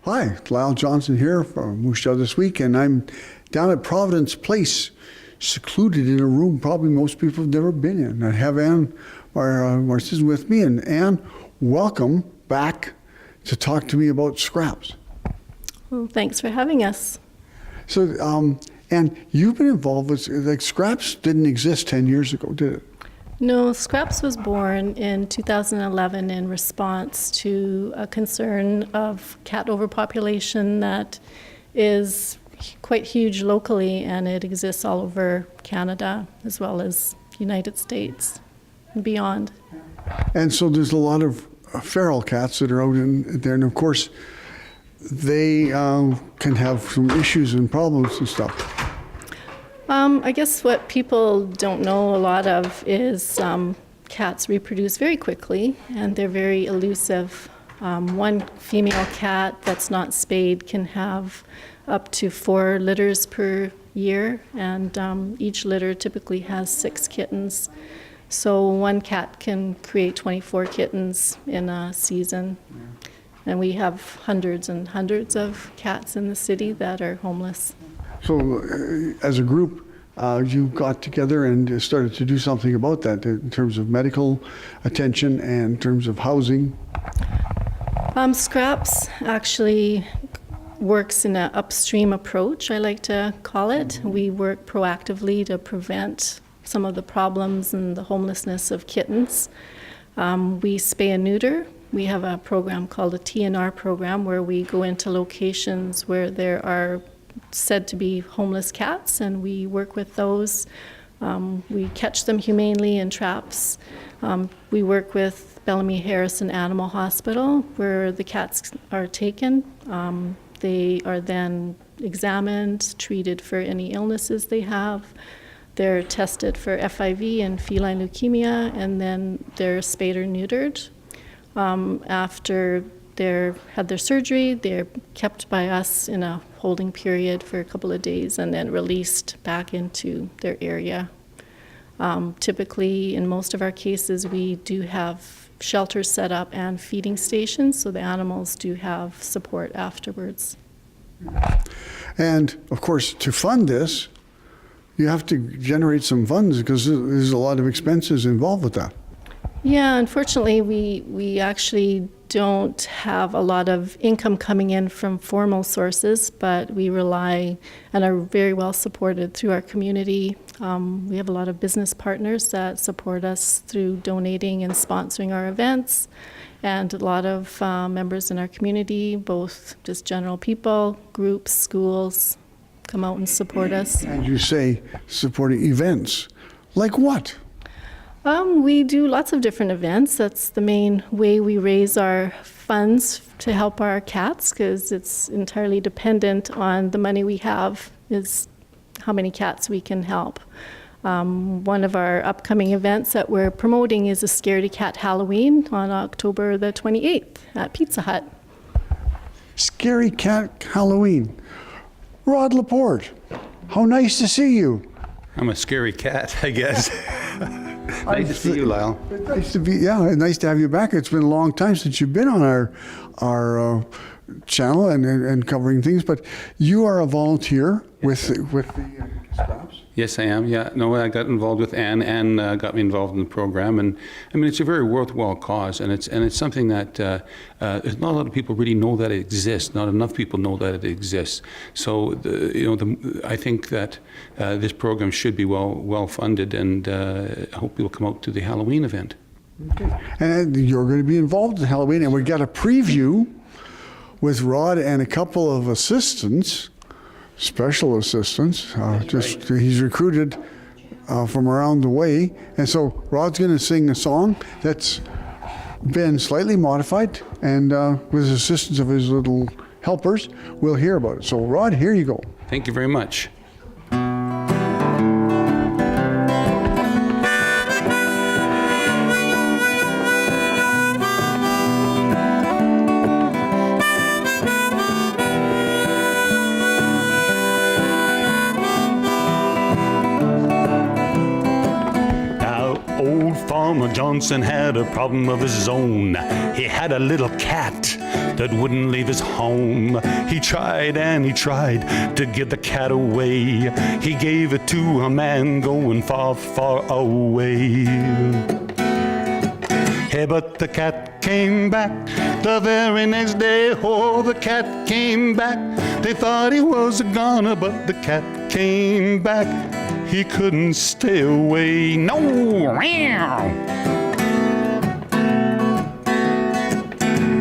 Hi, Lyle Johnson here from Moose Jaw This Week, and I'm down at Providence Place, secluded in a room probably most people have never been in. I have Ann Marciszyn with me, and Ann, welcome back to talk to me about SCRAPS. Well, thanks for having us. So, and you've been involved with, like, SCRAPS didn't exist 10 years ago, did it? No, SCRAPS was born in 2011 in response to a concern of cat overpopulation that is quite huge locally, and it exists all over Canada as well as United States and beyond. And so there's a lot of feral cats that are out in there, and of course they can have some issues and problems and stuff. I guess what people don't know a lot of is cats reproduce very quickly, and they're very elusive. One female cat that's not spayed can have up to 4 litters per year, and each litter typically has 6 kittens. So one cat can create 24 kittens in a season. And we have hundreds and hundreds of cats in the city that are homeless. So as a group, you got together and started to do something about that in terms of medical attention and in terms of housing. SCRAPS actually works in an upstream approach, I like to call it. We work proactively to prevent some of the problems and the homelessness of kittens. We spay and neuter. We have a program called a TNR program where we go into locations where there are said to be homeless cats, and we work with those. We catch them humanely in traps. We work with Bellamy Harrison Animal Hospital where the cats are taken. They are then examined, treated for any illnesses they have. They're tested for FIV and feline leukemia, and then they're spayed or neutered. After they had their surgery, they're kept by us in a holding period for a couple of days and then released back into their area. Typically, in most of our cases, we do have shelters set up and feeding stations, so the animals do have support afterwards. And of course, to fund this, you have to generate some funds because there's a lot of expenses involved with that. Yeah, unfortunately, we actually don't have a lot of income coming in from formal sources, but we rely and are very well supported through our community. We have a lot of business partners that support us through donating and sponsoring our events, and a lot of members in our community, both just general people, groups, schools, come out and support us. And you say supporting events. Like what? We do lots of different events. That's the main way we raise our funds to help our cats, because it's entirely dependent on the money we have is how many cats we can help. One of our upcoming events that we're promoting is a Scaredy Cat Halloween on October the 28th at Pizza Hut. Scaredy Cat Halloween. Rod Laporte, how nice to see you. I'm a scary cat, I guess. Nice to see you, Lyle. Nice to be, yeah, nice to have you back. It's been a long time since you've been on our channel and covering things, but you are a volunteer with the SCRAPS. Yes, I am. Yeah, no, I got involved with Ann. Ann got me involved in the program, and I mean it's a very worthwhile cause, and it's something that not a lot of people really know that it exists. Not enough people know that it exists. So I think that this program should be well funded, and I hope people come out to the Halloween event. Okay. And you're going to be involved in Halloween, and we got a preview with Rod and a couple of assistants. Special assistants, he's recruited from around the way, and so Rod's going to sing a song that's been slightly modified, and with the assistance of his little helpers, we'll hear about it. So Rod, here you go. Thank you very much. Farmer Johnson had a problem of his own. He had a little cat that wouldn't leave his home. He tried and he tried to get the cat away. He gave it to a man going far, far away. Hey, but the cat came back the very next day. Oh, the cat came back. They thought he was a goner, but the cat came back. He couldn't stay away. No!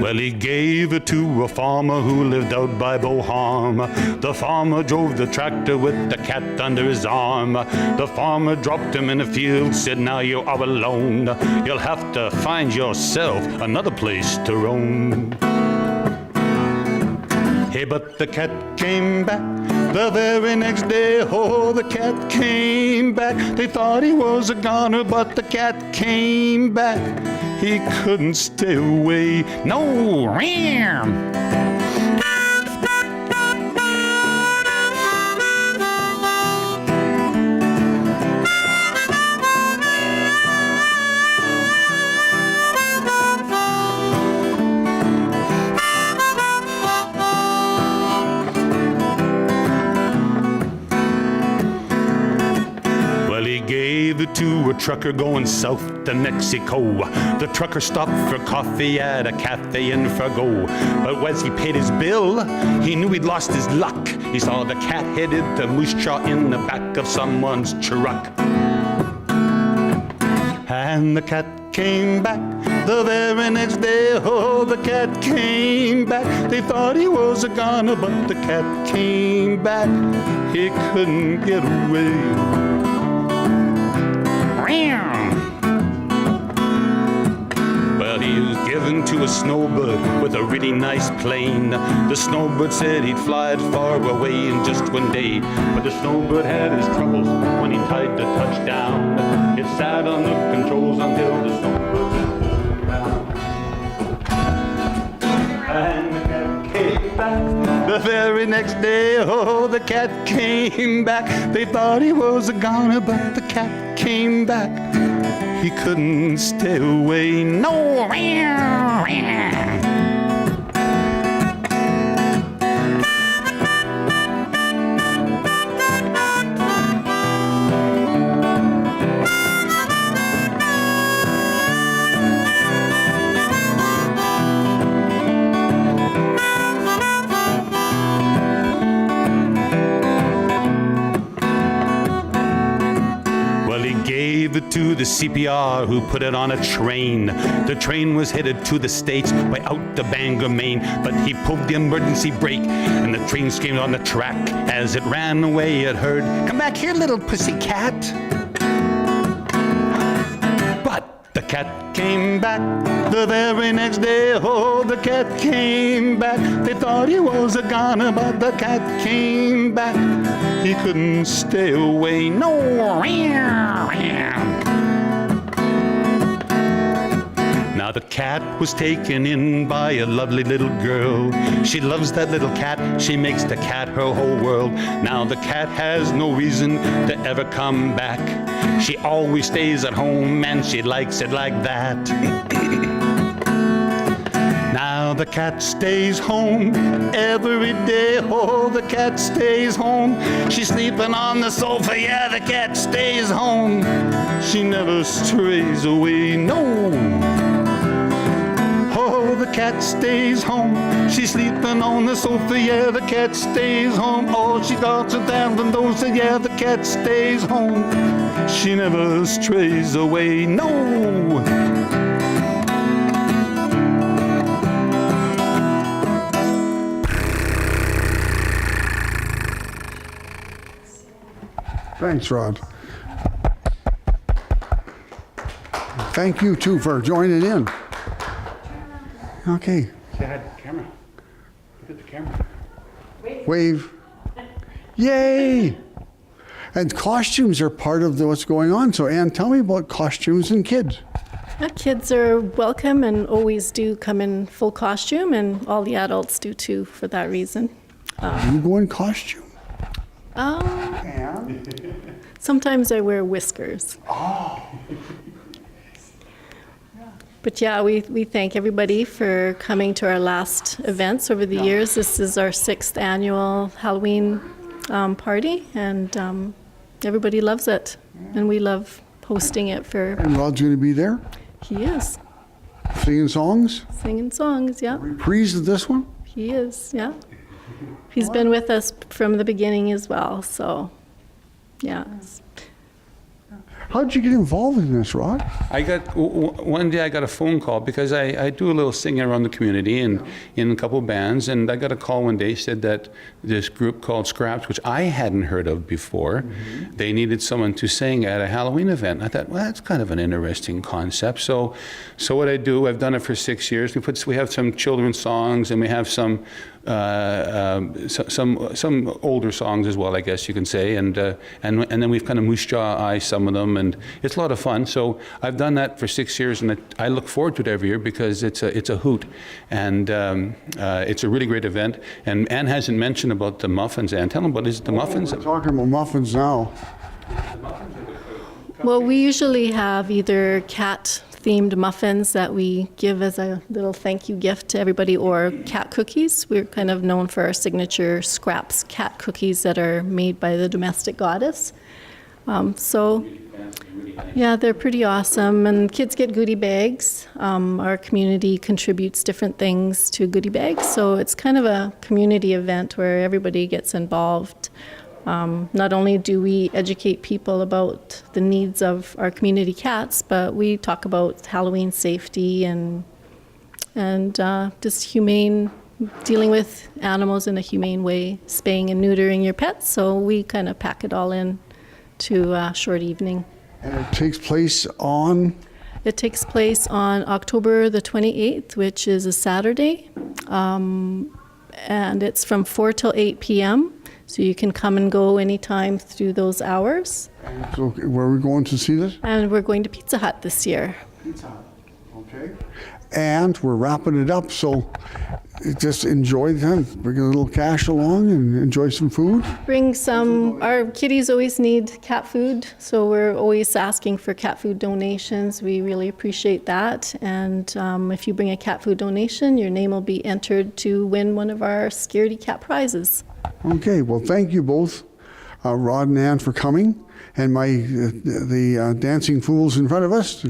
Well, he gave it to a farmer who lived out by Boharm. The farmer drove the tractor with the cat under his arm. The farmer dropped him in a field, said, now you are alone. You'll have to find yourself another place to roam. Hey, but the cat came back the very next day. Oh, the cat came back. They thought he was a goner, but the cat came back. He couldn't stay away. No! To a trucker going south to Mexico. The trucker stopped for coffee at a cafe in Fargo. But as he paid his bill, he knew he'd lost his luck. He saw the cat headed to Moose Jaw in the back of someone's truck. And the cat came back the very next day. Oh, the cat came back. They thought he was a goner, but the cat came back. He couldn't get away. Well, he was given to a snowbird with a really nice plane. The snowbird said he'd fly it far away in just one day. But the snowbird had his troubles when he tried to touch down. It sat on the controls until the snowbird went down. And the cat came back the very next day. Oh, the cat came back. They thought he was a goner, but the cat came back. He couldn't stay away. No! To the CPR who put it on a train. The train was headed to the States way out to Bangor, Maine. But he pulled the emergency brake and the train screamed on the track. As it ran away it heard, "Come back here, little pussy cat." But the cat came back the very next day. Oh, the cat came back. They thought he was a goner, but the cat came back. He couldn't stay away. No! Now the cat was taken in by a lovely little girl. She loves that little cat. She makes the cat her whole world. Now the cat has no reason to ever come back. She always stays at home and she likes it like that. Now the cat stays home every day. Oh, the cat stays home. She's sleeping on the sofa. Yeah, the cat stays home. She never strays away. No! Oh, the cat stays home. She's sleeping on the sofa. Yeah, the cat stays home. Oh, she got to down the nose. Yeah, the cat stays home. She never strays away. No! Thanks, Rod. Thank you, too, for joining in. Okay. Say hi to the camera. Look at the camera. Wave. Yay! And costumes are part of what's going on. So, Ann, tell me about costumes and kids. Kids are welcome and always do come in full costume, and all the adults do too for that reason. You go in costume? Sometimes I wear whiskers. Oh. But yeah, we thank everybody for coming to our last events over the years. This is our 6th annual Halloween party, and everybody loves it. And we love hosting it for, And Rod's going to be there he is, singing songs. singing songs, yeah. Reprise of this one. He is, yeah. He's been with us from the beginning as well, so, yeah. How did you get involved in this, Rod? One day I got a phone call because I do a little singing around the community and in a couple bands, and I got a call one day, said that this group called SCRAPS, which I hadn't heard of before, they needed someone to sing at a Halloween event. I thought, well, that's kind of an interesting concept. So what I do, I've done it for 6 years. We have some children's songs, and we have some older songs as well, I guess you can say, and then we've kind of moose jaw some of them, and it's a lot of fun. So I've done that for 6 years, and I look forward to it every year because it's a hoot, and it's a really great event. And Anne hasn't mentioned about the muffins. Anne, tell them about the muffins. We're talking about muffins now. Well, we usually have either cat-themed muffins that we give as a little thank you gift to everybody, or cat cookies. We're kind of known for our signature SCRAPS cat cookies that are made by the domestic goddess. Yeah, they're pretty awesome, and kids get goodie bags. Our community contributes different things to goodie bags, so it's kind of a community event where everybody gets involved. Not only do we educate people about the needs of our community cats, but we talk about Halloween safety and just humane, dealing with animals in a humane way, spaying and neutering your pets. So we kind of pack it all in to a short evening. And it takes place on? It takes place on October the 28th, which is a Saturday, and it's from 4 till 8 p.m., so you can come and go anytime through those hours. So where are we going to see this? And we're going to Pizza Hut this year. Pizza Hut. Okay. And we're wrapping it up, so just enjoy the time. Bring a little cash along and enjoy some food. Bring some, our kitties always need cat food, so we're always asking for cat food donations. We really appreciate that. And if you bring a cat food donation, your name will be entered to win one of our Scaredy Cat prizes. Okay, well, thank you both, Rod and Ann, for coming, and the dancing fools in front of us.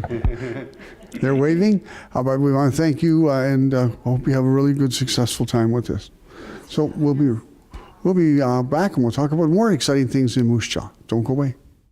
They're waving, but we want to thank you and hope you have a really good, successful time with this. So we'll be back, and we'll talk about more exciting things in Moose Jaw. Don't go away.